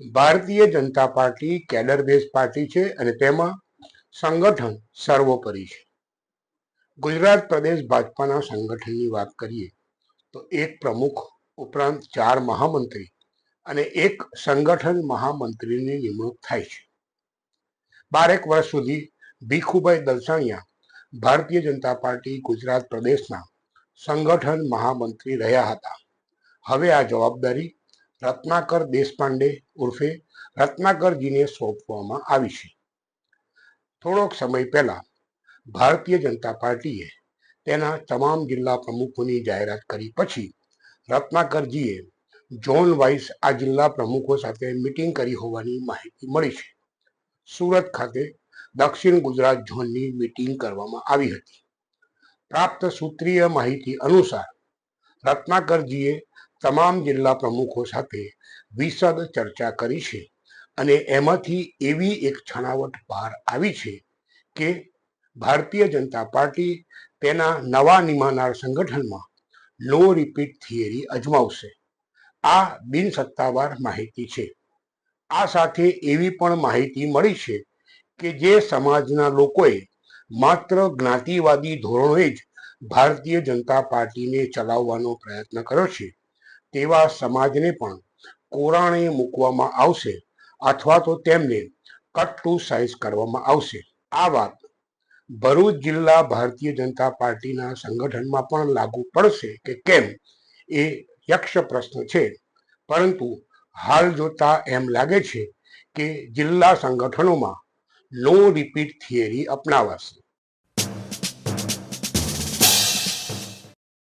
Bharatiya Janata party cadre base party છે અને તેમાં સંગઠન સર્વોપરી છે. ગુજરાત પ્રદેશ ભાજપાના સંગઠનની વાત કરીએ તો એક પ્રમુખ ઉપરાંત 4 મહામંત્રી અને એક સંગઠન મહામંત્રીની નિમણૂક થાય છે. 12 વર્ષ સુધી ભીખુભાઈ દલસાણિયા ભારતીય જનતા પાર્ટી ગુજરાત પ્રદેશના સંગઠન મહામંત્રી રહ્યા હતા. હવે આ જવાબદારી રત્નાકર દેશપાંડે ઉર્ફે રત્નાકરજીને સોંપવામાં આવી છે. થોડોક સમય પહેલા ભારતીય જનતા પાર્ટીએ તેના તમામ જિલ્લા પ્રમુખોની જાહેરાત કરી પછી રત્નાકરજીએ ઝોન વાઇઝ આ જિલ્લા પ્રમુખો સાથે મીટિંગ કરી હોવાની માહિતી મળી છે. સુરત ખાતે દક્ષિણ ગુજરાત ઝોનની મીટિંગ કરવામાં આવી હતી. પ્રાપ્ત સૂત્રીય માહિતી અનુસાર રત્નાકરજીએ તમામ જિલ્લા પ્રમુખો સાથે વિશદ ચર્ચા કરી છે અને એમાંથી એવી એક છણાવટ બહાર આવી છે કે ભારતીય જનતા પાર્ટી તેના નવા નિમાનાર સંગઠનમાં નો રિપીટ થિયરી અજમાવશે. આ બિનસત્તાવાર માહિતી છે. આ સાથે એવી પણ માહિતી મળી છે કે જે સમાજના લોકોએ માત્ર જ્ઞાતિવાદી ધોરણોએ જ ભારતીય જનતા પાર્ટીને ચલાવવાનો પ્રયત્ન કર્યો છે તેવા સમાજને પણ કોરાણે મૂકવામાં આવશે અથવા તો તેમને કટ ટુ સાઇઝ કરવામાં આવશે. આ વાત ભરૂચ જિલ્લા ભારતીય જનતા પાર્ટીના સંગઠનમાં પણ લાગુ પડશે કે કેમ એ યક્ષ પ્રશ્ન છે, પરંતુ હાલ જોતા એમ લાગે છે કે જિલ્લા સંગઠનોમાં નો રિપીટ થિયરી અપનાવાશે.